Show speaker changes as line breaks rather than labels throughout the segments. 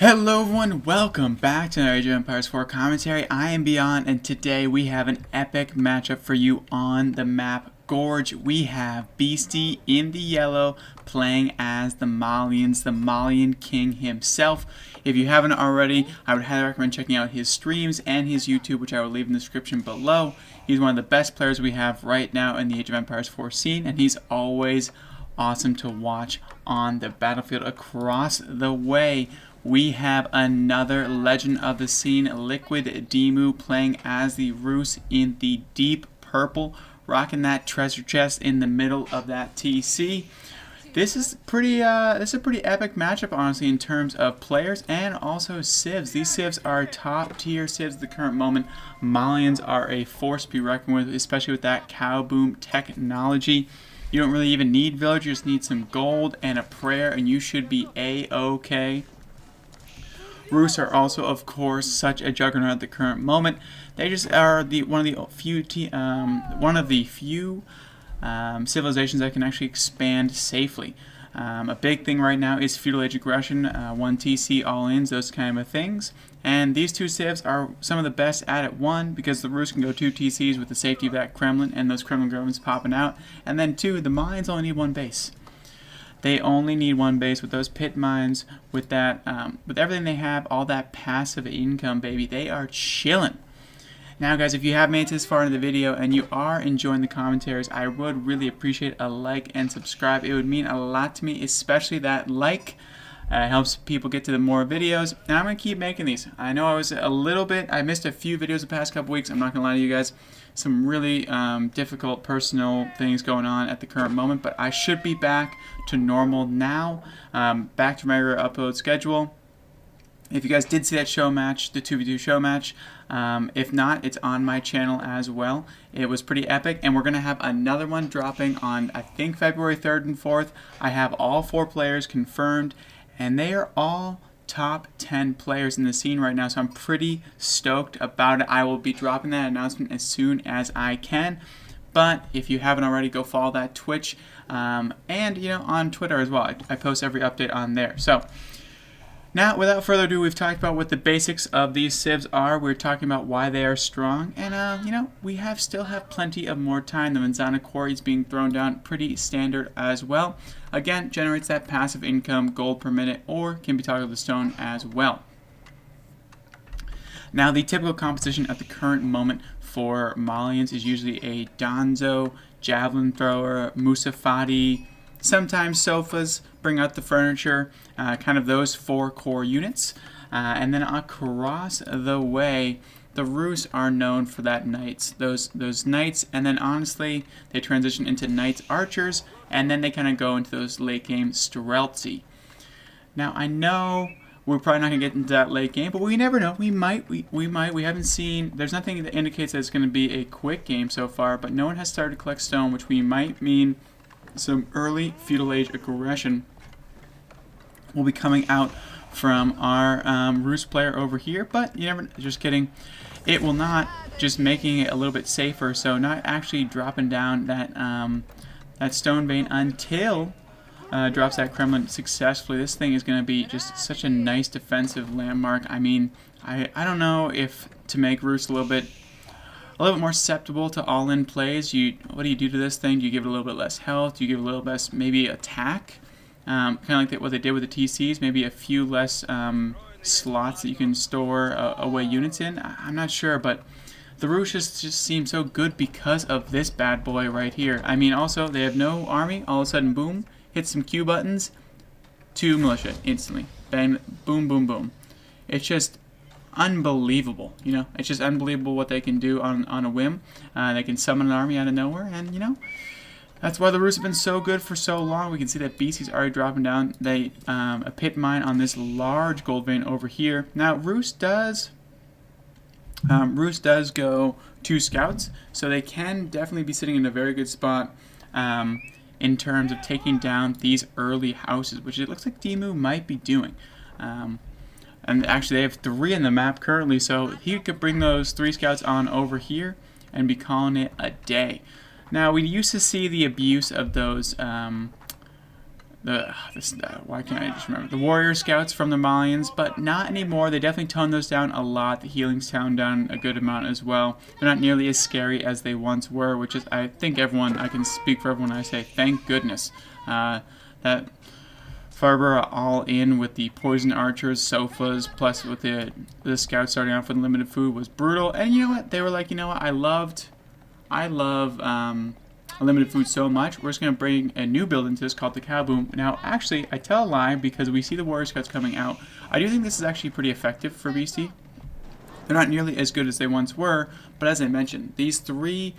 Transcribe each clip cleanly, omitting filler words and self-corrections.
Hello everyone, welcome back to another Age of Empires 4 commentary. I am Beyond, and today we have an epic matchup for you on the map Gorge. We have Beasty in the yellow playing as the Malians, the Malian king himself. If you haven't already, I would highly recommend checking out his streams and his YouTube, which I will leave in the description below. He's one of the best players we have right now in the Age of Empires 4 scene, and he's always awesome to watch on the battlefield. Across the way, we have another legend of the scene, Liquid DeMu, playing as the Rus in the deep purple, rocking that treasure chest in the middle of that TC. This is a pretty epic matchup, honestly, in terms of players and also civs. These civs are top tier civs at the current moment. Malians are a force to be reckoned with, especially with that cow boom technology. You don't really even need village, you just need some gold and a prayer, and you should be a-okay. Rus are also, of course, such a juggernaut at the current moment. They just are one of the few civilizations that can actually expand safely. A big thing right now is feudal age aggression, 1 TC all-ins, those kind of things. And these two civs are some of the best at it. One, because the Rus can go 2 TCs with the safety of that Kremlin and those Kremlin gremlins popping out. And then two, the mines only need one base. They only need one base with those pit mines, with that, with everything they have, all that passive income, baby. They are chilling. Now, guys, if you have made it this far into the video and you are enjoying the commentaries, I would really appreciate a like and subscribe. It would mean a lot to me, especially that like. Helps people get to the more videos, and I'm going to keep making these. I know I missed a few videos the past couple weeks, I'm not going to lie to you guys. Some really difficult personal things going on at the current moment, but I should be back to normal now, back to my regular upload schedule. If you guys did see that show match, the 2v2 show match, if not, it's on my channel as well. It was pretty epic, and we're going to have another one dropping on, I think, February 3rd and 4th. I have all 4 players confirmed, and they are all top 10 players in the scene right now, so I'm pretty stoked about it. I will be dropping that announcement as soon as I can. But if you haven't already, go follow that Twitch and on Twitter as well. I post every update on there. So now, without further ado, we've talked about what the basics of these civs are. We're talking about why they are strong, and we still have plenty of more time. The Manzana Quarry is being thrown down, pretty standard as well. Again, generates that passive income, gold per minute, or can be toggled to stone as well. Now, the typical composition at the current moment for Malians is usually a Donzo, Javelin Thrower, Musafati, sometimes sofas, bring out the furniture, kind of those 4 core units. And then across the way, the Rus are known for that knights, those knights, and then honestly, they transition into knights archers, and then they kind of go into those late game streltsy. Now, I know we're probably not going to get into that late game, but we never know. We might. We haven't seen, there's nothing that indicates that it's going to be a quick game so far, but no one has started to collect stone, which we might mean some early feudal age aggression will be coming out from our Rus player over here, but you never, just kidding. It will not, just making it a little bit safer, so not actually dropping down that that stone vein until drops that Kremlin successfully. This thing is going to be just such a nice defensive landmark. I mean, I don't know if to make Rus a little bit more susceptible to all-in plays. What do you do to this thing? Do you give it a little bit less health? Do you give it a little less, maybe attack? Kind of like what they did with the TCs, maybe a few less slots that you can store away units in. I'm not sure, but the Rus just seem so good because of this bad boy right here. I mean, also, they have no army. All of a sudden, boom, hit some Q buttons, 2 militia instantly. Bang, boom, boom, boom. It's just unbelievable, it's just unbelievable what they can do on a whim. They can summon an army out of nowhere, and that's why the Rus have been so good for so long. We can see that Beasty's already dropping down a pit mine on this large gold vein over here. Now, Rus does go 2 scouts, so they can definitely be sitting in a very good spot in terms of taking down these early houses, which it looks like DeMu might be doing. And actually, they have 3 in the map currently, so he could bring those 3 scouts on over here and be calling it a day. Now, we used to see the abuse of those why can't I just remember? The warrior scouts from the Malians, but not anymore. They definitely toned those down a lot. The healing's toned down a good amount as well. They're not nearly as scary as they once were, which is, I think I can speak for everyone when I say thank goodness. That Farber all in with the poison archers, sofas, plus with the scouts starting off with limited food was brutal. And you know what? They were like, you know what? I love limited food so much. We're just going to bring a new build into this called the Cow Boom. Now, actually, I tell a lie because we see the warrior scouts coming out. I do think this is actually pretty effective for Beasty. They're not nearly as good as they once were, but as I mentioned, these three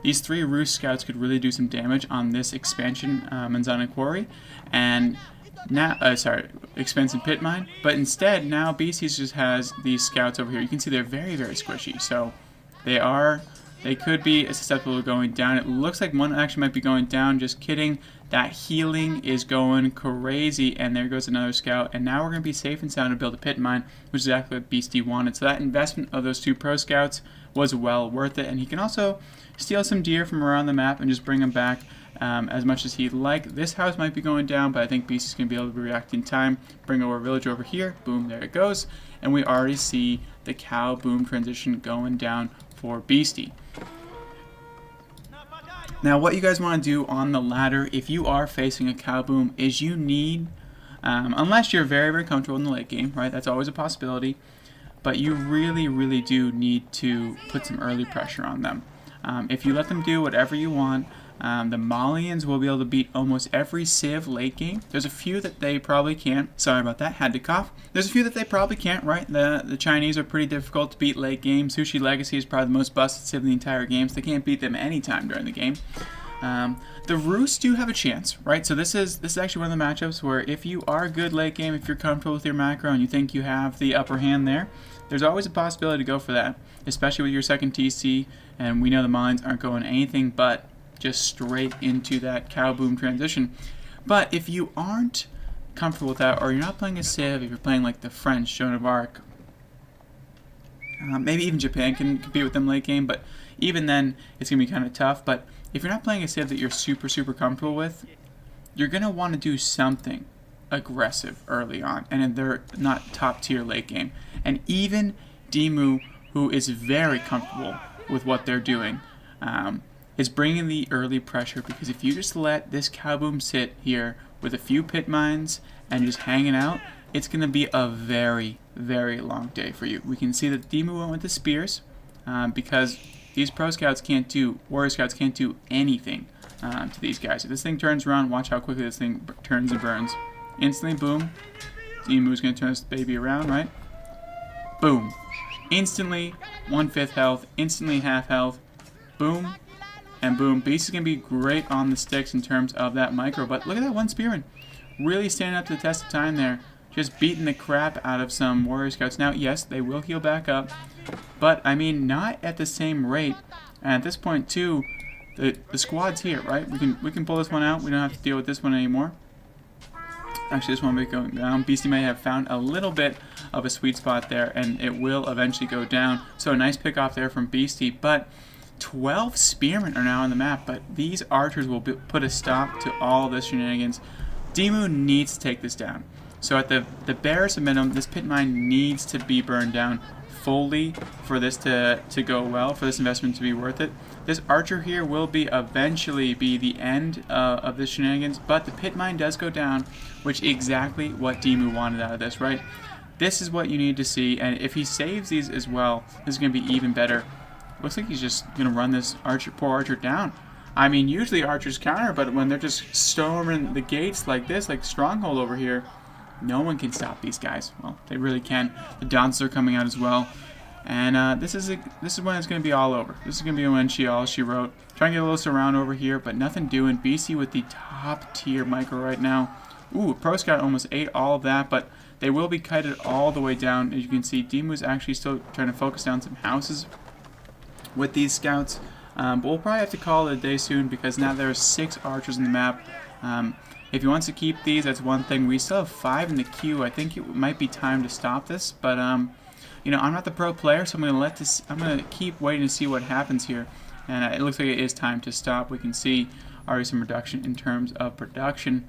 roost scouts could really do some damage on this expansion Manzana Quarry, and now expansion pit mine. But instead, now Beasty just has these scouts over here. You can see they're very, very squishy. So they could be susceptible to going down. It looks like one actually might be going down. Just kidding. That healing is going crazy, and there goes another scout. And now we're going to be safe and sound to build a pit mine, which is exactly what Beasty wanted. So that investment of those 2 pro scouts was well worth it. And he can also steal some deer from around the map and just bring them back as much as he'd like. This house might be going down, but I think Beasty's going to be able to react in time. Bring our village over here. Boom, there it goes. And we already see the cow boom transition going down for Beasty. Now, what you guys want to do on the ladder, if you are facing a cow boom, is you need, unless you're very, very comfortable in the late game, right? That's always a possibility. But you really, really do need to put some early pressure on them. If you let them do whatever you want, the Malians will be able to beat almost every Civ late game. There's a few that they probably can't. Sorry about that, had to cough. There's a few that they probably can't, right? The Chinese are pretty difficult to beat late game. Sushi Legacy is probably the most busted Civ in the entire game, so they can't beat them anytime during the game. The Roosts do have a chance, right? So this is actually one of the matchups where if you are good late game, if you're comfortable with your macro and you think you have the upper hand there, there's always a possibility to go for that, especially with your second TC, and we know the Malians aren't going anything but just straight into that cow boom transition. But if you aren't comfortable with that, or you're not playing a Civ, if you're playing like the French, Joan of Arc, maybe even Japan can compete with them late game, but even then it's going to be kind of tough. But if you're not playing a Civ that you're super, super comfortable with, you're going to want to do something aggressive early on, and they're not top tier late game. And even DeMu, who is very comfortable with what they're doing, is bringing the early pressure, because if you just let this cow boom sit here with a few pit mines and just hanging out, it's going to be a very, very long day for you. We can see that DeMu went with the spears because these pro scouts can't do, warrior scouts can't do anything to these guys. If this thing turns around, watch how quickly this thing turns and burns. Instantly, boom. DeMu's going to turn this baby around, right? Boom. Instantly, 1/5 health. Instantly, half health. Boom. And boom. Beast is going to be great on the sticks in terms of that micro. But look at that one spearman. Really standing up to the test of time there. Just beating the crap out of some warrior scouts. Now, yes, they will heal back up. But, I mean, not at the same rate. And at this point, too, the squad's here, right? We can pull this one out. We don't have to deal with this one anymore. Actually, this one will be going down. Beasty may have found a little bit of a sweet spot there, and it will eventually go down. So a nice pick off there from Beasty. But 12 spearmen are now on the map, but these archers will put a stop to all this shenanigans. DeMu needs to take this down. So at the barest minimum, this pit mine needs to be burned down fully for this to go well, for this investment to be worth it. This archer here will eventually be the end of this shenanigans, but the pit mine does go down, which is exactly what DeMu wanted out of this, right? This is what you need to see, and if he saves these as well, this is going to be even better. Looks like he's just going to run this poor archer down. I mean, usually archers counter, but when they're just storming the gates like this, like Stronghold over here, no one can stop these guys. Well, they really can. The Dons are coming out as well. And this is when it's going to be all over. This is going to be when she wrote. Trying to get a little surround over here, but nothing doing. BC with the top tier micro right now. Ooh, Pro Scout almost ate all of that, but they will be kited all the way down. As you can see, DeMu's actually still trying to focus down some houses with these scouts. But we'll probably have to call it a day soon, because now there are 6 archers in the map. If he wants to keep these, that's one thing. We still have 5 in the queue. I think it might be time to stop this, but you know, I'm not the pro player, so I'm gonna keep waiting to see what happens here. And it looks like it is time to stop. We can see already some reduction in terms of production.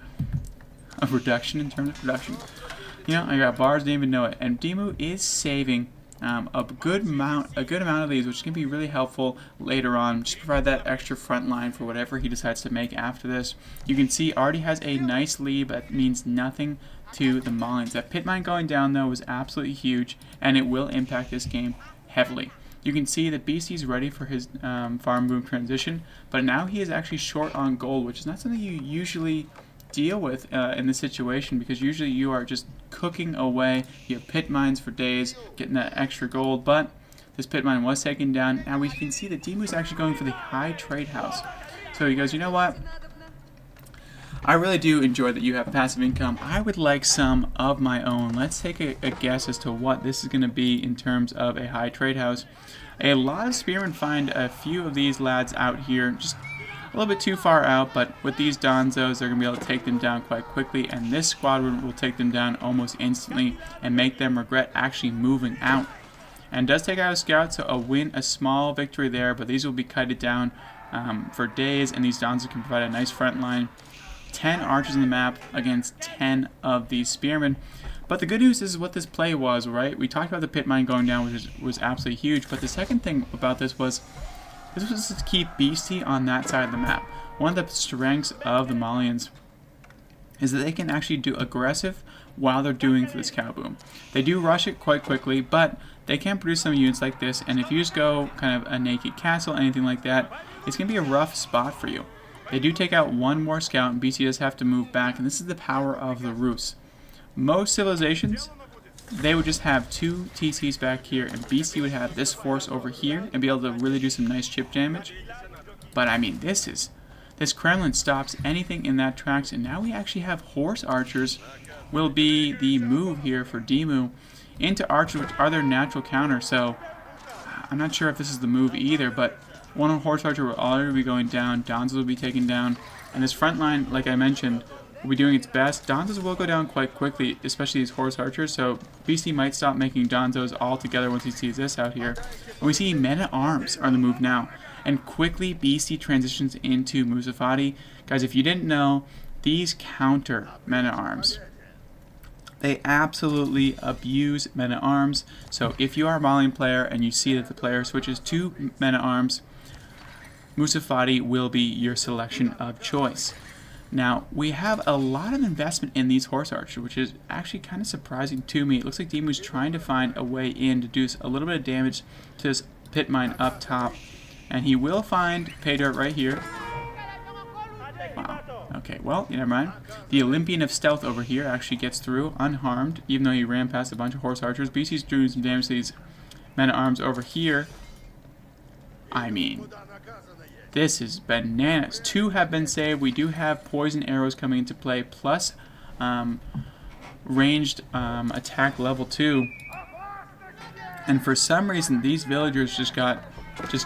You know, I got bars, didn't even know it. And DeMu is saving a good amount of these, which can be really helpful later on. Just provide that extra front line for whatever he decides to make after this. You can see already has a nice lead, but that means nothing to the Malians. That pit mine going down though was absolutely huge, and it will impact this game heavily. You can see that Beasty's ready for his farm boom transition, but now he is actually short on gold, which is not something you usually deal with in this situation, because usually you are just cooking away. You have pit mines for days, getting that extra gold, but this pit mine was taken down. Now we can see that DeMu is actually going for the high trade house. So he goes, you know what? I really do enjoy that you have passive income. I would like some of my own. Let's take a guess as to what this is going to be in terms of a high trade house. A lot of spearmen find a few of these lads out here, just a little bit too far out, but with these Donzos, they're going to be able to take them down quite quickly, and this squadron will take them down almost instantly and make them regret actually moving out. And does take out a scout, so a small victory there, but these will be kited down for days, and these Donzos can provide a nice front line. 10 archers on the map against 10 of these spearmen. But the good news is what this play was, right? We talked about the pit mine going down, which was absolutely huge, but the second thing about this was to keep Beasty on that side of the map. One of the strengths of the Malians is that they can actually do aggressive while they're doing for this cow boom. They do rush it quite quickly, but they can produce some units like this, and if you just go kind of a naked castle, anything like that, it's going to be a rough spot for you. They do take out one more scout, and Beasty does have to move back, and this is the power of the Rus. Most civilizations, they would just have 2 TCs back here, and Beasty would have this force over here and be able to really do some nice chip damage. But I mean, this Kremlin stops anything in that tracks, and now we actually have horse archers will be the move here for DeMu into archers, which are their natural counter. So I'm not sure if this is the move either, but one horse archer will already be going down, Donzos will be taken down, and this front line, like I mentioned, will be doing its best. Donzos will go down quite quickly, especially these horse archers, so Beasty might stop making Donzos altogether once he sees this out here. And we see men-at-arms are on the move now, and quickly Beasty transitions into Musafati. Guys, if you didn't know, these counter men-at-arms. They absolutely abuse men-at-arms, so if you are a Malian player and you see that the player switches to men-at-arms, Musafati will be your selection of choice. Now, we have a lot of investment in these horse archers, which is actually kind of surprising to me. It looks like DeMu's trying to find a way in to do a little bit of damage to this pit mine up top. And he will find pay dirt right here. Wow. Okay, well, never mind. The Olympian of Stealth over here actually gets through unharmed, even though he ran past a bunch of horse archers. Beasty's doing some damage to these men-at-arms over here. I mean, this is bananas. 2 have been saved. We do have poison arrows coming into play, plus ranged attack level 2. And for some reason, these villagers just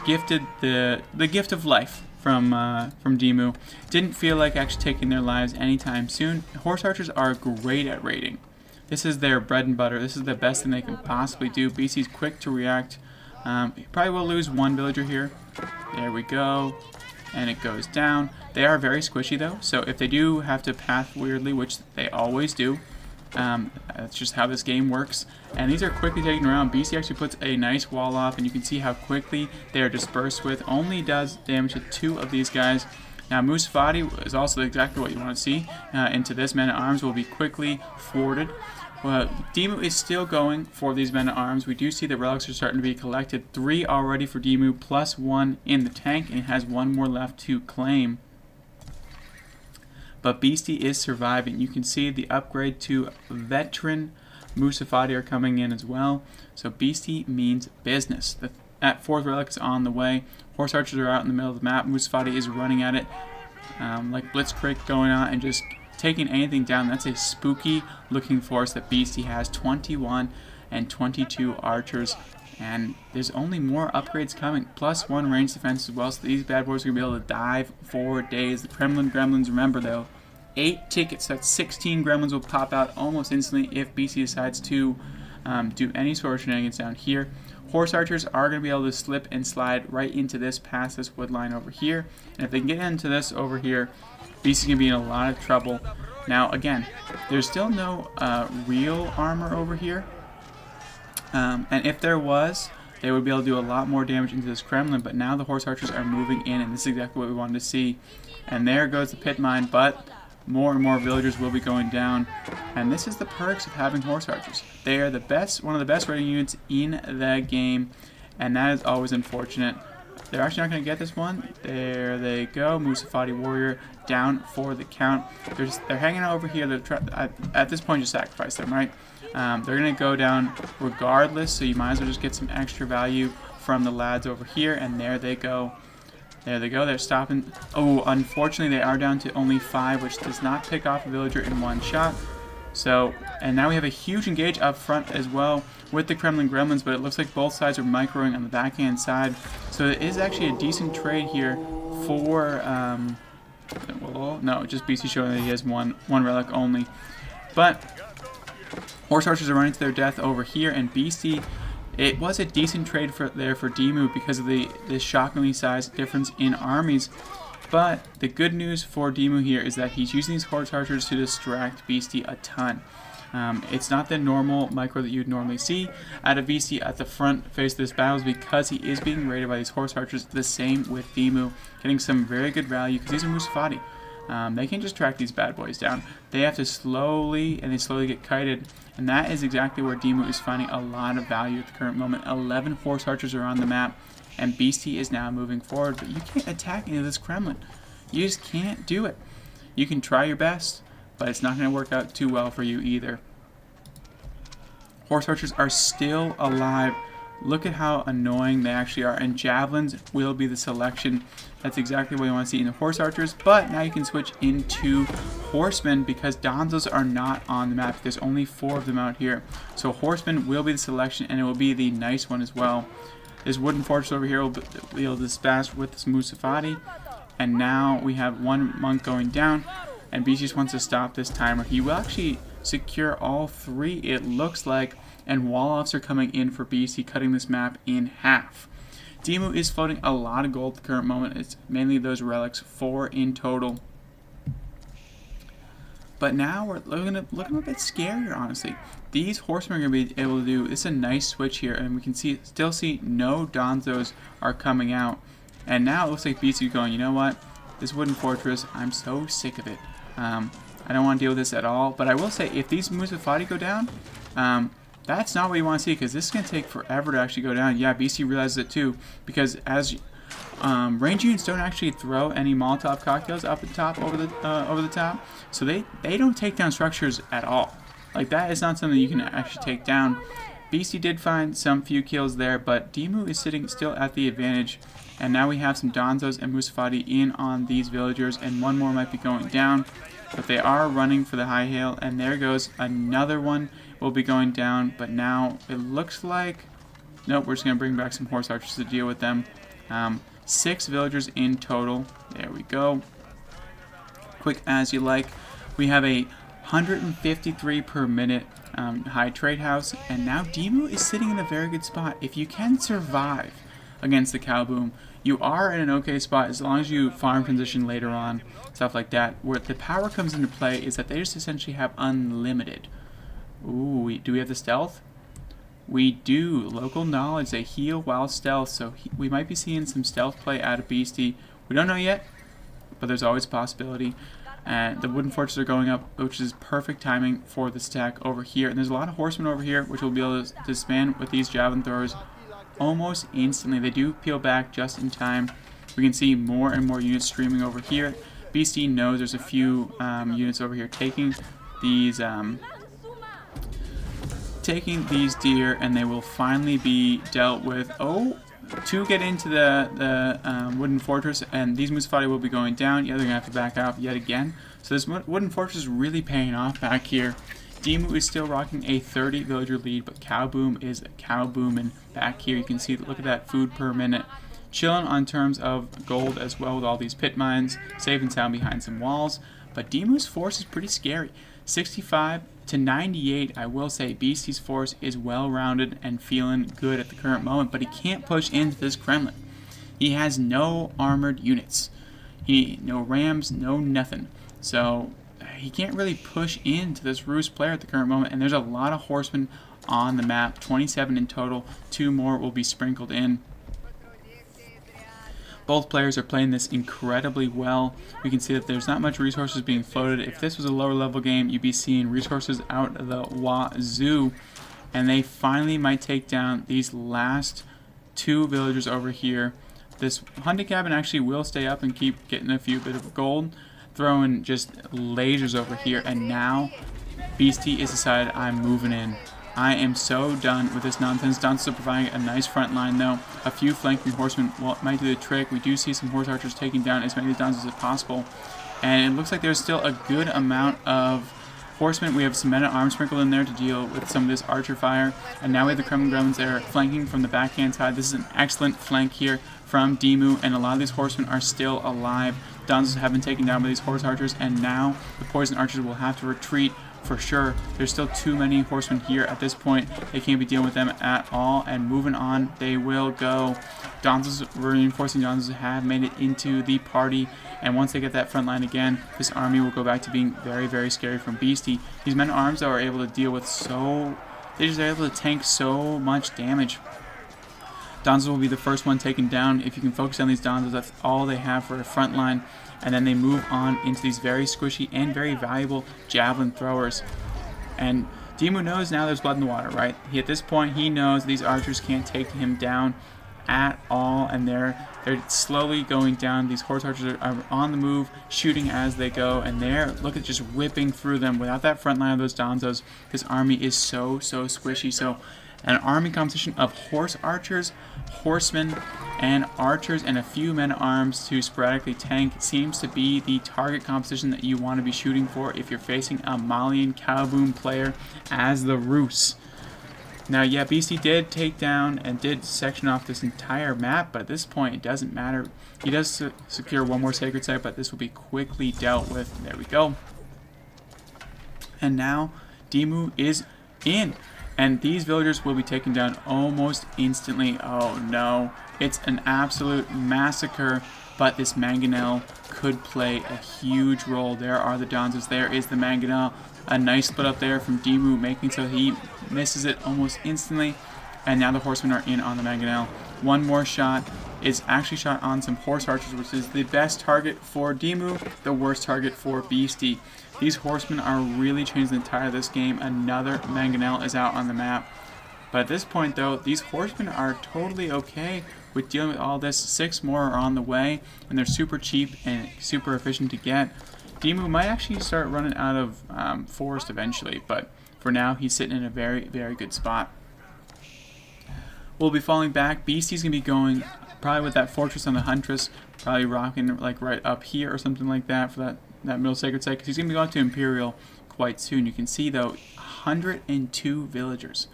gifted the gift of life from DeMu. Didn't feel like actually taking their lives anytime soon. Horse archers are great at raiding. This is their bread and butter. This is the best thing they can possibly do. Beasty's quick to react. He probably will lose one villager here. There we go. And it goes down. They are very squishy though, so if they do have to path weirdly, which they always do, that's just how this game works. And these are quickly taken around. Beasty actually puts a nice wall off, and you can see how quickly they are dispersed with. Only does damage to 2 of these guys. Now Musafati is also exactly what you want to see. Into this man-at-arms will be quickly thwarted. Well, DeMu is still going for these men-at-arms. We do see the relics are starting to be collected. 3 already for DeMu, plus 1 in the tank, and it has 1 more left to claim. But Beasty is surviving. You can see the upgrade to veteran Musafati are coming in as well. So Beasty means business. That 4th relic is on the way. Horse archers are out in the middle of the map. Musafati is running at it. Like Blitzkrieg going on and just taking anything down. That's a spooky looking force that Beasty has. 21 and 22 archers, and there's only more upgrades coming, plus 1 range defense as well, so these bad boys are going to be able to dive for days. The Kremlin Gremlins, remember though, 8 tickets, that's 16 Gremlins will pop out almost instantly if Beasty decides to do any sort of shenanigans down here. Horse archers are going to be able to slip and slide right into this, past this wood line over here. And if they can get into this over here, Beasty's going to be in a lot of trouble. Now, again, there's still no real armor over here. And if there was, they would be able to do a lot more damage into this Kremlin. But now the horse archers are moving in, and this is exactly what we wanted to see. And there goes the pit mine, but more and more villagers will be going down. And this is the perks of having horse archers. They are the best, one of the best raiding units in the game, and that is always unfortunate. They're actually not going to get this one. There they go. Musafati warrior down for the count. They're hanging out over here. At this point, just sacrifice them, right? They're going to go down regardless, so you might as well just get some extra value from the lads over here. And there they go. There they go. They're stopping. Oh, unfortunately, they are down to only 5, which does not pick off a villager in one shot. So, and now we have a huge engage up front as well with the Kremlin Gremlins, but it looks like both sides are microing on the backhand side. So it is actually a decent trade here for, well, no, just Beasty showing that he has one relic only. But horse archers are running to their death over here, and Beasty, it was a decent trade there for DeMu because of the shockingly sized difference in armies. But the good news for DeMu here is that he's using these horse archers to distract Beasty a ton. It's not the normal micro that you'd normally see out of Beasty at the front face of this battle because he is being raided by these horse archers. The same with DeMu, getting some very good value because these are Musafati. They can just track these bad boys down. They have to slowly get kited, and that is exactly where DeMu is finding a lot of value at the current moment. 11 horse archers are on the map, and Beasty is now moving forward, but you can't attack into this Kremlin. You just can't do it. You can try your best, but it's not going to work out too well for you either. Horse archers are still alive. Look at how annoying they actually are, and javelins will be the selection. That's exactly what you want to see in the horse archers, but now you can switch into horsemen because Donzos are not on the map. There's only 4 of them out here. So horsemen will be the selection, and it will be the nice one as well. This wooden fortress over here will be able to dispatch with this Musafati, and now we have 1 monk going down, and Beasty just wants to stop this timer. He will actually secure all 3, it looks like, and wall-offs are coming in for Beasty, cutting this map in half. DeMu is floating a lot of gold at the current moment. It's mainly those relics, 4 in total. But now we're looking a bit scarier, honestly. These horsemen are going to be able to do, it's a nice switch here, and we can still see no Donzos are coming out. And now it looks like Beasty's going, you know what, this wooden fortress, I'm so sick of it. I don't want to deal with this at all. But I will say, if these Musafati go down, that's not what you want to see, because this is going to take forever to actually go down. Yeah, Beasty realizes it too, because as range units don't actually throw any Molotov cocktails up the top over the top, so they don't take down structures at all. Like, that is not something you can actually take down. Beasty did find some few kills there, but DeMu is sitting still at the advantage, and now we have some Donzos and Musafati in on these villagers, and 1 more might be going down, but they are running for the high hail, and there goes another one. Will be going down, but now it looks like, nope, we're just going to bring back some horse archers to deal with them. 6 villagers in total. There we go. Quick as you like. We have a 153 per minute high trade house, and now DeMu is sitting in a very good spot. If you can survive against the cow boom, you are in an okay spot as long as you farm transition later on, stuff like that. Where the power comes into play is that they just essentially have unlimited. Ooh, do we have the stealth? We do. Local knowledge. They heal while stealth, so we might be seeing some stealth play out of Beasty. We don't know yet, but there's always a possibility. And the wooden fortresses are going up, which is perfect timing for the stack over here. And there's a lot of horsemen over here, which will be able to disband with these javelin throwers almost instantly. They do peel back just in time. We can see more and more units streaming over here. Beasty knows there's a few units over here taking these deer, and they will finally be dealt with. Oh, to get into the wooden fortress, and these Musafati will be going down. Yeah, they're gonna have to back out yet again. So this wooden fortress is really paying off back here. DeMu is still rocking a 30 villager lead, but cow boom is cow booming back here. You can see, look at that food per minute. Chilling on terms of gold as well with all these pit mines, safe and sound behind some walls. But DeMu's force is pretty scary. 65 to 98, I will say Beasty's force is well-rounded and feeling good at the current moment, but he can't push into this Kremlin. He has no armored units. No rams, no nothing. So he can't really push into this Rus player at the current moment, and there's a lot of horsemen on the map, 27 in total. 2 more will be sprinkled in. Both players are playing this incredibly well. We can see that there's not much resources being floated. If this was a lower level game, you'd be seeing resources out of the wazoo. And they finally might take down these last 2 villagers over here. This hunting cabin actually will stay up and keep getting a few bit of gold. Throwing just lasers over here. And now Beasty is decided, I'm moving in. I am so done with this nonsense. Don's providing a nice front line though. A few flanking horsemen might do the trick. We do see some horse archers taking down as many Dons as possible. And it looks like there's still a good amount of horsemen. We have some men-at-arms sprinkled in there to deal with some of this archer fire. And now we have the Kremlin Gremlins there flanking from the backhand side. This is an excellent flank here from DeMu, and a lot of these horsemen are still alive. Dons have been taken down by these horse archers, and now the poison archers will have to retreat for sure. There's still too many horsemen here at this point. They can't be dealing with them at all, and moving on they will go. Reinforcing Dons have made it into the party, and once they get that front line again, this army will go back to being very, very scary from Beasty. These men-at-arms are able to deal with they're just able to tank so much damage. Donzos will be the first one taken down. If you can focus on these Donzos, that's all they have for a front line. And then they move on into these very squishy and very valuable javelin throwers. And DeMu knows now there's blood in the water, right? At this point, he knows these archers can't take him down at all, and they're slowly going down. These horse archers are on the move, shooting as they go, and look at just whipping through them. Without that front line of those Donzos, this army is so squishy. So an army composition of horse archers, horsemen, and archers, and a few men-at-arms to sporadically tank seems to be the target composition that you want to be shooting for if you're facing a Malian Cowboom player as the Rus. Now, yeah, Beasty did take down and did section off this entire map, but at this point it doesn't matter. He does secure one more sacred site, but this will be quickly dealt with. There we go. And now DeMu is in, and these villagers will be taken down almost instantly. Oh no, it's an absolute massacre, but this Mangonel could play a huge role. There are the Donzos, there is the Mangonel. A nice split up there from DeMu, making so he misses it almost instantly. And now the horsemen are in on the Mangonel. One more shot is actually shot on some horse archers, which is the best target for DeMu, the worst target for Beasty. These horsemen are really changing the tide of this game. Another Mangonel is out on the map. But at this point, though, these horsemen are totally okay with dealing with all this. 6 more are on the way, and they're super cheap and super efficient to get. DeMu might actually start running out of forest eventually, but for now, he's sitting in a very, very good spot. We'll be falling back. Beasty's going to be going probably with that fortress on the Huntress, probably rocking like right up here or something like that for that middle sacred site, because he's going to be going to Imperial quite soon. You can see, though, 102 villagers.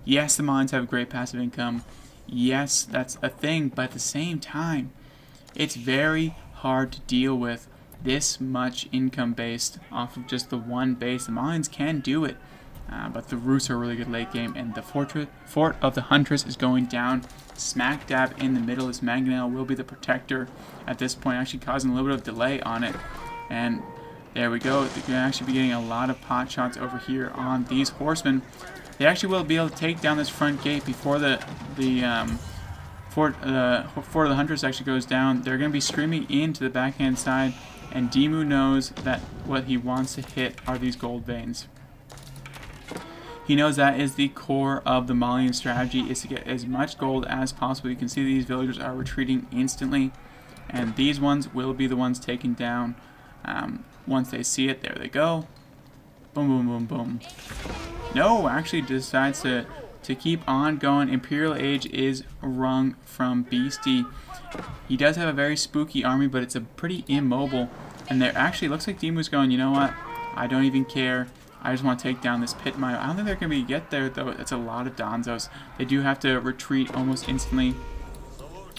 Yes, the Mons have great passive income. Yes, that's a thing, but at the same time, it's very hard to deal with this much income based off of just the one base. The Malians can do it, but the Rus are really good late game, and the fort of the Huntress is going down smack dab in the middle. This Mangonel will be the protector at this point, actually causing a little bit of delay on it. And there we go. They're going to actually be getting a lot of pot shots over here on these horsemen. They actually will be able to take down this front gate before the fort of the Huntress actually goes down. They're going to be screaming into the backhand side, and DeMu knows that what he wants to hit are these gold veins. He knows that is the core of the Malian strategy, is to get as much gold as possible. You can see these villagers are retreating instantly, and these ones will be the ones taken down once they see it. There they go. Boom, boom, boom, boom. No, actually decides to keep on going. Imperial Age is wrung from Beasty. He does have a very spooky army, but it's a pretty immobile. And there actually looks like DeMu's going, you know what? I don't even care. I just want to take down this pit mine. I don't think they're going to get there, though. It's a lot of Donzos. They do have to retreat almost instantly.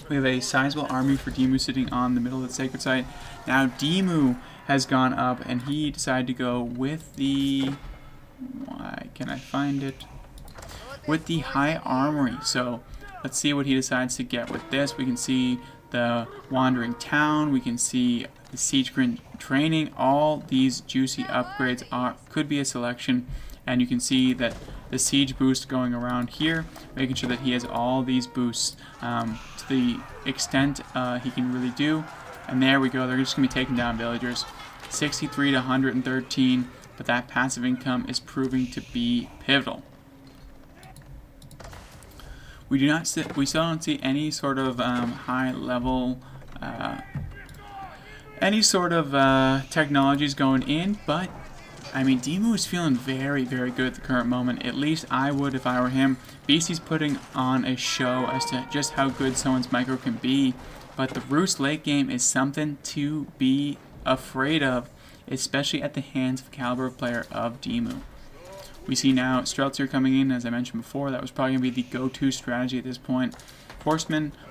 We have a sizable army for DeMu sitting on the middle of the sacred site. Now DeMu has gone up, and he decided to go with the Why can I find it? With the high armory. So let's see what he decides to get with this. We can see the wandering town. We can see the siege grid training. All these juicy upgrades could be a selection. And you can see that the siege boost going around here, making sure that he has all these boosts to the extent he can really do. And there we go. They're just going to be taking down villagers. 63 to 113. But that passive income is proving to be pivotal. We still don't see any sort of high level, any sort of technologies going in, but I mean, DeMu is feeling very, very good at the current moment. At least I would if I were him. Beasty's putting on a show as to just how good someone's micro can be, but the Roost late game is something to be afraid of, especially at the hands of caliber player of DeMu. We see now Streltsy coming in, as I mentioned before. That was probably going to be the go-to strategy at this point. Horse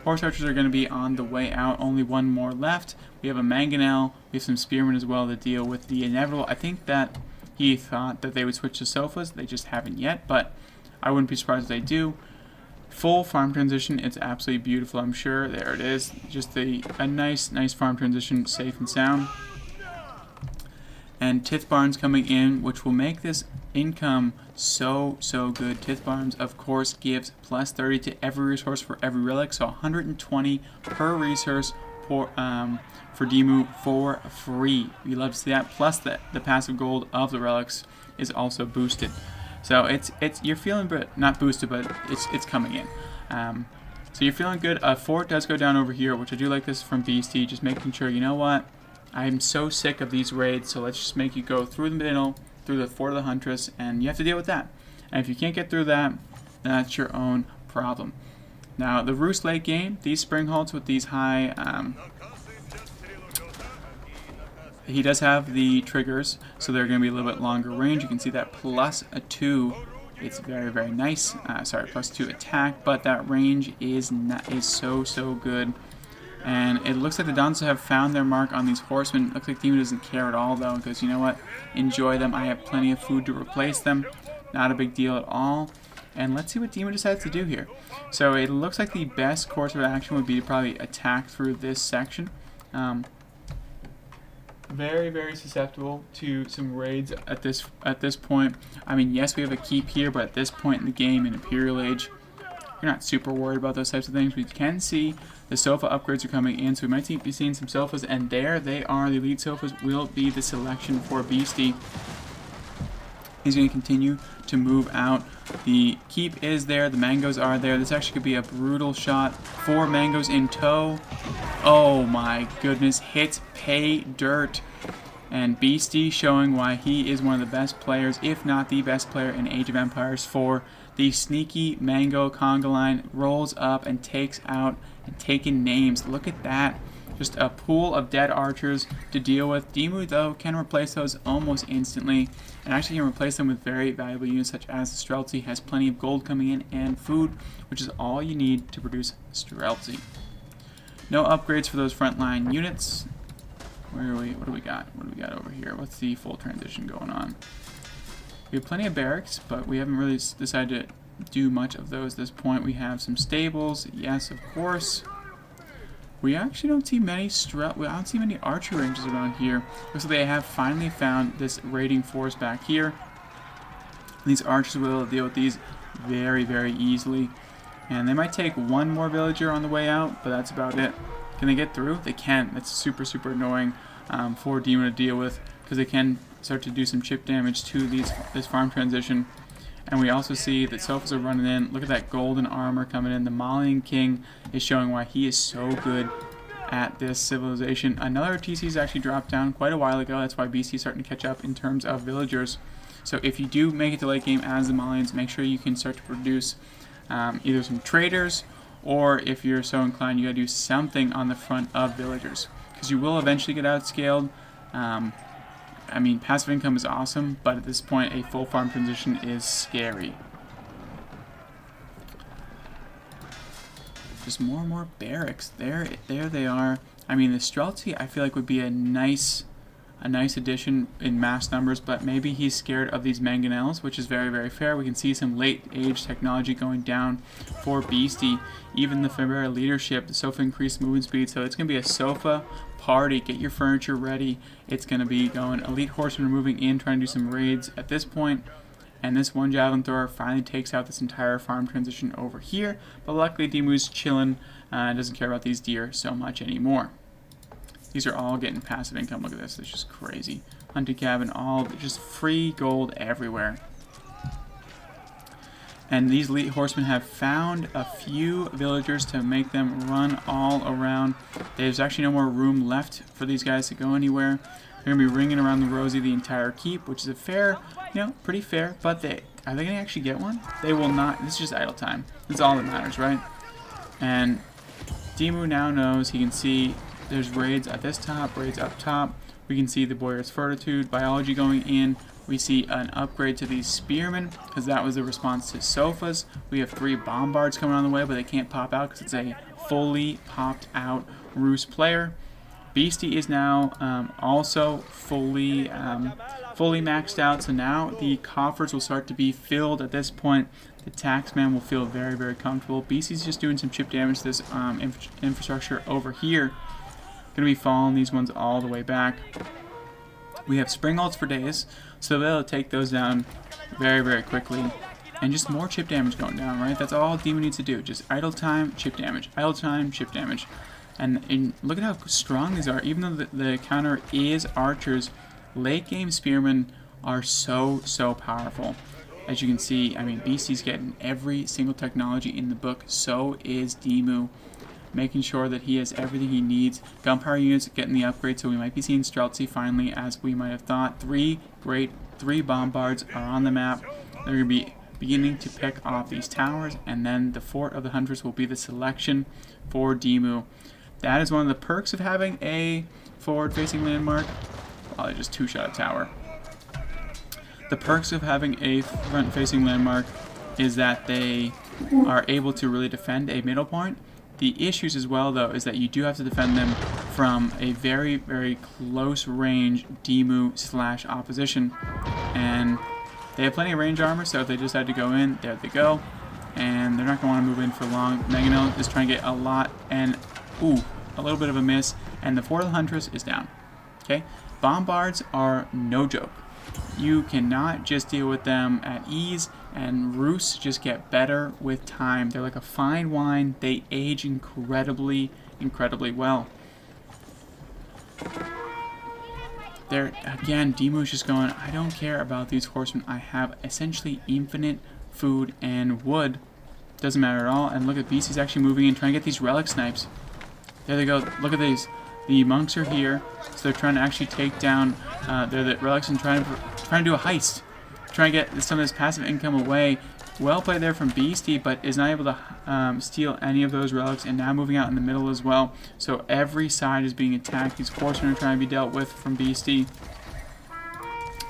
archers are going to be on the way out. Only one more left. We have a Mangonel. We have some Spearmen as well to deal with the inevitable. I think that he thought that they would switch to sofas. They just haven't yet, but I wouldn't be surprised if they do. Full farm transition. It's absolutely beautiful, I'm sure. There it is. Just a nice farm transition, safe and sound. And Tith Barns coming in, which will make this income so good. Tith Barns, of course, gives plus 30 to every resource for every relic, so 120 per resource for DeMu for free. We love to see that. Plus the passive gold of the relics is also boosted. So you're feeling not boosted, but it's coming in. So you're feeling good. A fort does go down over here, which I do like this from Beasty, just making sure, you know what, I'm so sick of these raids, so let's just make you go through the middle, through the Fort of the Huntress, and you have to deal with that. And if you can't get through that, that's your own problem. Now, the Roost late game, these spring halts with these high, he does have the triggers, so they're going to be a little bit longer range. You can see that plus a 2. It's very nice. Sorry, plus 2 attack, but that range is so good. And it looks like the Dons have found their mark on these horsemen. Looks like DeMu doesn't care at all, though, because you know what? Enjoy them. I have plenty of food to replace them. Not a big deal at all. And let's see what DeMu decides to do here. So it looks like the best course of action would be to probably attack through this section. Very susceptible to some raids at this point. I mean, yes, we have a keep here, but at this point in the game, in Imperial Age, you're not super worried about those types of things. We can see the sofa upgrades are coming in, so we might be seeing some sofas, and there they are. The elite sofas will be the selection for Beasty. He's going to continue to move out. The keep is there. The mangoes are there. This actually could be a brutal shot. 4 mangoes in tow. Oh my goodness. Hits pay dirt. And Beasty showing why he is one of the best players, if not the best player in Age of Empires 4. The sneaky mango conga line rolls up and takes out and taking names. Look at that. Just a pool of dead archers to deal with. DeMu, though, can replace those almost instantly, and actually can replace them with very valuable units such as the Streltsy. Has plenty of gold coming in and food, which is all you need to produce Streltsy. No upgrades for those frontline units. Where are we? What do we got? What do we got over here? What's the full transition going on? We have plenty of barracks, but we haven't really decided to do much of those at this point. We have some stables, yes, of course. We actually don't see many I don't see many archer ranges around here. Looks like they have finally found this raiding force back here. These archers will be able to deal with these very easily. And they might take one more villager on the way out, but that's about it. Can they get through? They can. That's super annoying for DeMu to deal with, because they can start to do some chip damage to this farm transition. And we also see that sofas are running in. Look at that golden armor coming in. The Malian King is showing why he is so good at this civilization. Another TC's actually dropped down quite a while ago. That's why BC is starting to catch up in terms of villagers. So if you do make it to late game as the Malians, make sure you can start to produce either some traders, or if you're so inclined, you gotta do something on the front of villagers, because you will eventually get outscaled. I mean, passive income is awesome, but at this point, a full farm transition is scary. Just more and more barracks. There they are. I mean, the Streltsy, I feel like would be a nice a nice addition in mass numbers, but maybe he's scared of these mangonels, which is very, very fair. We can see some late-age technology going down for Beasty. Even the Fabera leadership, the Sofa increased movement speed, so it's going to be a Sofa party. Get your furniture ready. It's going to be going. Elite Horsemen are moving in, trying to do some raids at this point. And this one Javelin Thrower finally takes out this entire farm transition over here. But luckily, DeMu's chilling and doesn't care about these deer so much anymore. These are all getting passive income. Look at this. It's just crazy. Hunting cabin, all just free gold everywhere. And these elite horsemen have found a few villagers to make them run all around. There's actually no more room left for these guys to go anywhere. They're going to be ringing around the Rosie the entire keep, which is a fair, pretty fair. But are they going to actually get one? They will not. This is just idle time. That's all that matters, right? And DeMu now knows he can see there's raids at this top, raids up top. We can see the Boyar's Fortitude, Biology going in. We see an upgrade to these Spearmen, because that was the response to Sofas. We have 3 Bombards coming on the way, but they can't pop out because it's a fully popped out Roost player. Beasty is now also fully maxed out, so now the coffers will start to be filled at this point. The Taxman will feel very, very comfortable. Beasty's just doing some chip damage to this infrastructure over here. Going to be following these ones all the way back. We have Spring Ults for days, so they'll take those down very, very quickly. And just more chip damage going down, right? That's all DeMu needs to do. Just idle time, chip damage. Idle time, chip damage. And look at how strong these are. Even though the counter is archers, late game spearmen are so powerful. As you can see, I mean, Beasty's getting every single technology in the book. So is DeMu, making sure that he has everything he needs. Gunpowder units getting the upgrade, so we might be seeing Streltsy finally, as we might have thought. 3 Bombards are on the map. They're going to be beginning to pick off these towers, and then the Fort of the Hunters will be the selection for DeMu. That is one of the perks of having a forward-facing landmark. Oh, they just 2-shot a tower. The perks of having a front-facing landmark is that they are able to really defend a middle point. The issues as well, though, is that you do have to defend them from a very, very close range DeMu / opposition. And they have plenty of range armor, so if they decide to go in, there they go. And they're not going to want to move in for long. Mangonel is trying to get a lot, and a little bit of a miss. And the Fort of the Huntress is down. Okay? Bombards are no joke. You cannot just deal with them at ease, and Roosts just get better with time. They're like a fine wine. They age incredibly well. There again, DeMu's just going, I don't care about these horsemen. I have essentially infinite food and wood. Doesn't matter at all. And look at Beasty's actually moving in, trying to get these relic snipes. There they go. Look at these. The monks are here, so they're trying to actually take down the relics and trying to do a heist. Trying to get some of this passive income away. Well played there from Beasty, but is not able to steal any of those relics, and now moving out in the middle as well. So every side is being attacked. These horsemen are trying to be dealt with from Beasty.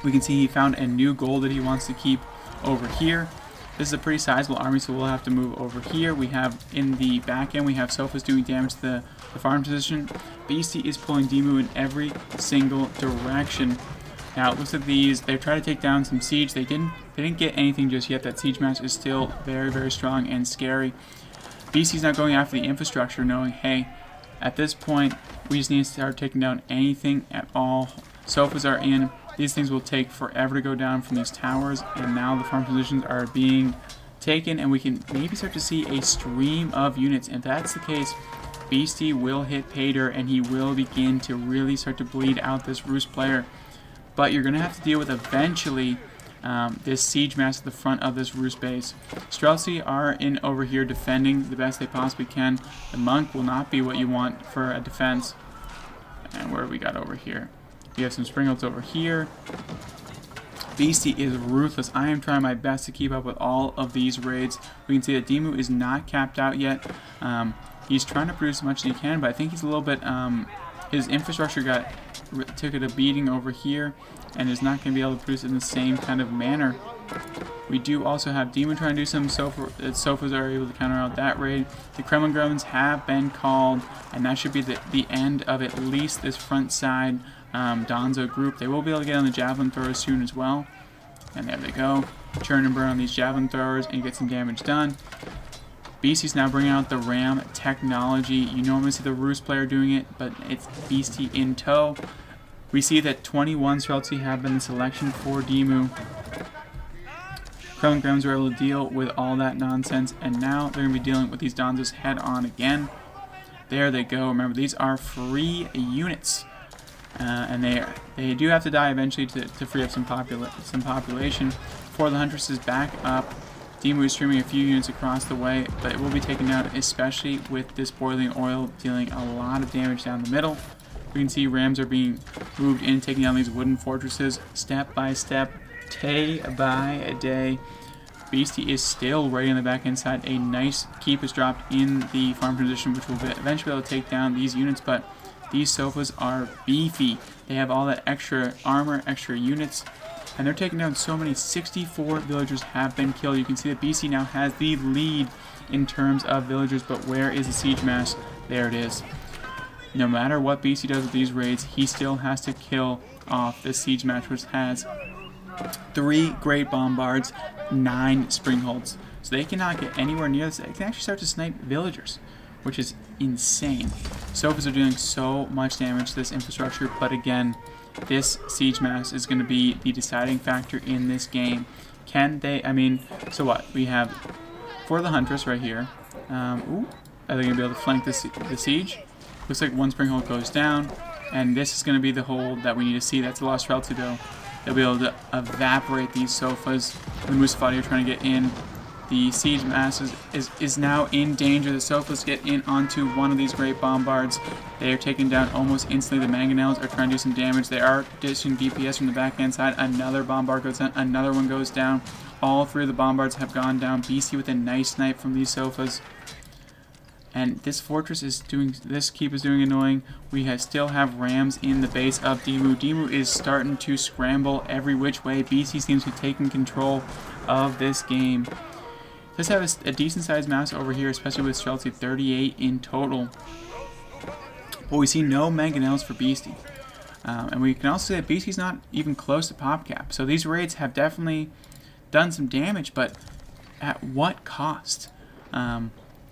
We can see he found a new goal that he wants to keep over here. This is a pretty sizable army, so we'll have to move over here. We have, in the back end, we have Sofas doing damage to the farm position. Beasty is pulling DeMu in every single direction. Now, it looks like these, they're trying to take down some siege. They didn't get anything just yet. That siege match is still very, very strong and scary. Beasty's not going after the infrastructure, knowing, hey, at this point, we just need to start taking down anything at all. Sofas are in. These things will take forever to go down from these towers, and now the farm positions are being taken, and we can maybe start to see a stream of units. If that's the case, Beasty will hit pay dirt, and he will begin to really start to bleed out this Roost player. But you're going to have to deal with eventually this siege mass at the front of this Roost base. Streltsy are in over here defending the best they possibly can. The monk will not be what you want for a defense. And where have we got over here? We have some spring ults over here. Beasty is ruthless. I am trying my best to keep up with all of these raids. We can see that DeMu is not capped out yet. He's trying to produce as much as he can, but I think he's a little bit... his infrastructure took it a beating over here, and is not going to be able to produce in the same kind of manner. We do also have DeMu trying to do some Sofas are able to counter out that raid. The Kremlin Gremlins have been called, and that should be the end of at least this front side Donzo group. They will be able to get on the javelin throwers soon as well. And there they go. Churn and burn on these javelin throwers and get some damage done. Beasty's now bringing out the Ram technology. You normally see the Roost player doing it, but it's Beasty in tow. We see that 21 Streltsy have been the selection for DeMu. Krell and Grems were able to deal with all that nonsense, and now they're going to be dealing with these Donzos head on again. There they go. Remember, these are free units, and they do have to die eventually to free up some population. For the Huntress is back up. DeMu is streaming a few units across the way, but it will be taken out, especially with this boiling oil dealing a lot of damage down the middle. We can see Rams are being moved in, taking down these wooden fortresses step by step, day by day. Beasty is still right on the back end side. A nice keep is dropped in the farm transition, which will eventually be able to take down these units, but these sofas are beefy. They have all that extra armor, extra units, and they're taking down so many. 64 villagers have been killed. You can see that BC now has the lead in terms of villagers, but where is the siege mass? There it is. No matter what BC does with these raids, he still has to kill off this siege match, which has 3 great bombards, 9 springholds. So they cannot get anywhere near this. They can actually start to snipe villagers, which is insane. Sofas are doing so much damage to this infrastructure, but again, this siege mass is going to be the deciding factor in this game. Can they, I mean, so what? We have for the Huntress right here. Are they going to be able to flank the siege? Looks like one springhold goes down, and this is going to be the hold that we need to see. That's a lost Streltsy though. They'll be able to evaporate these sofas. The Musafati are trying to get in. The siege mass is now in danger. The sofas get in onto one of these great bombards. They are taken down almost instantly. The mangonels are trying to do some damage. They are dishing DPS from the backhand side. Another bombard goes down. Another one goes down. All 3 of the bombards have gone down. BC with a nice snipe from these sofas. And this fortress is doing, this keep is doing annoying. We still have Rams in the base of DeMu. DeMu is starting to scramble every which way. BC seems to be taking control of this game. Does have a decent sized mass over here, especially with Streltsy, 38 in total. But we see no mangonels for Beasty. And we can also see that Beasty's not even close to pop cap. So these raids have definitely done some damage, but at what cost?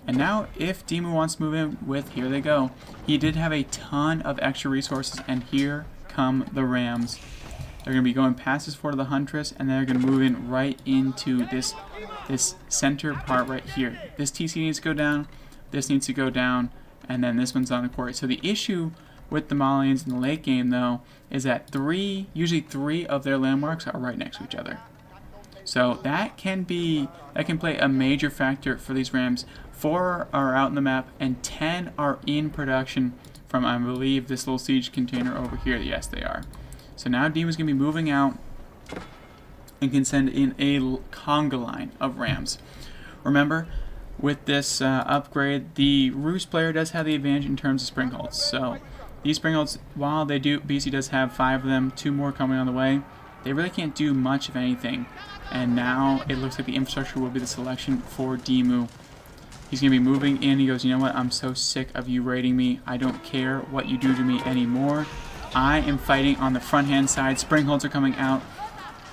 And now if DeMu wants to move in with, here they go. He did have a ton of extra resources, and here come the Rams. They're going to be going past this fort of the Huntress, and they're going to move in right into this center part right here. This TC needs to go down, this needs to go down, and then this one's on the quarry. So the issue with the Malians in the late game, though, is that usually three of their landmarks are right next to each other. So that can play a major factor for these Rams. 4 are out in the map, and 10 are in production from, I believe, this little siege container over here. Yes, they are. So now DeMu's going to be moving out and can send in a conga line of Rams. Remember, with this upgrade, the Roost player does have the advantage in terms of springholds. So these springholds, while they do, BC does have 5 of them, 2 more coming on the way, they really can't do much of anything. And now it looks like the infrastructure will be the selection for DeMu. He's going to be moving in. He goes, you know what? I'm so sick of you raiding me. I don't care what you do to me anymore. I am fighting on the front hand side. Springholds are coming out.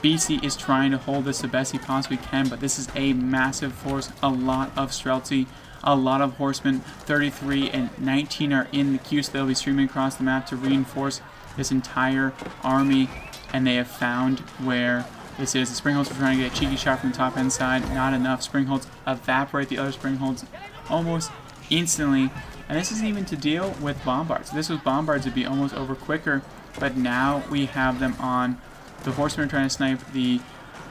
BC is trying to hold this the best he possibly can, but this is a massive force. A lot of Streltsy, a lot of horsemen. 33 and 19 are in the queue, so they'll be streaming across the map to reinforce this entire army. And they have found where this is. The Springholds are trying to get a cheeky shot from the top end side. Not enough. Springholds evaporate the other Springholds almost instantly. And this isn't even to deal with bombards. If this was bombards, it'd be almost over quicker. But now we have them on. The horsemen are trying to snipe the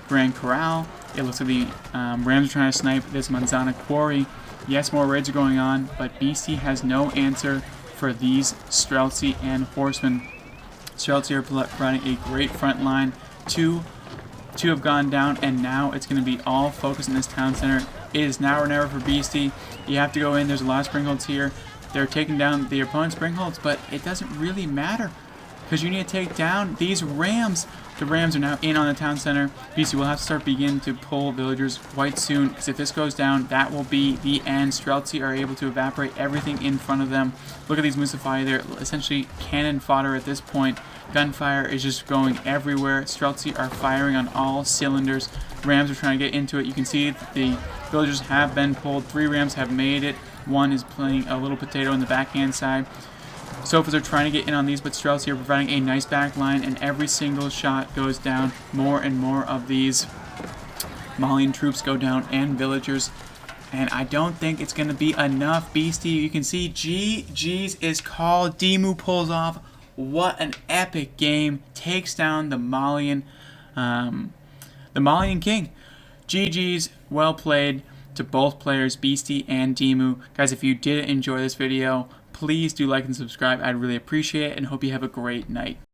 Grand Corral. It looks like the Rams are trying to snipe this Manzana Quarry. Yes, more raids are going on, but BC has no answer for these Streltsy and horsemen. Streltsy are providing a great front line. Two have gone down, and now it's going to be all focused in this town center. It is now or never for Beasty. You have to go in. There's a lot of Springholds here. They're taking down the opponent's Springholds, but it doesn't really matter. because you need to take down these Rams. The Rams are now in on the town center. Beasty will have to begin to pull villagers quite soon, because if this goes down, that will be the end. Streltsy are able to evaporate everything in front of them. Look at these Musafai. They're essentially cannon fodder at this point. Gunfire is just going everywhere. Streltsy are firing on all cylinders. Rams are trying to get into it. You can see the villagers have been pulled. 3 Rams have made it. 1 is playing a little potato on the backhand side. Sofas are trying to get in on these, but Streltsy are providing a nice back line, and every single shot goes down. More and more of these Malian troops go down, and villagers. And I don't think it's going to be enough. Beasty, you can see GG's is called. DeMu pulls off. What an epic game. Takes down the Malian king. GG's, well played to both players, Beasty and DeMu. Guys, if you did enjoy this video, please do like and subscribe. I'd really appreciate it, and hope you have a great night.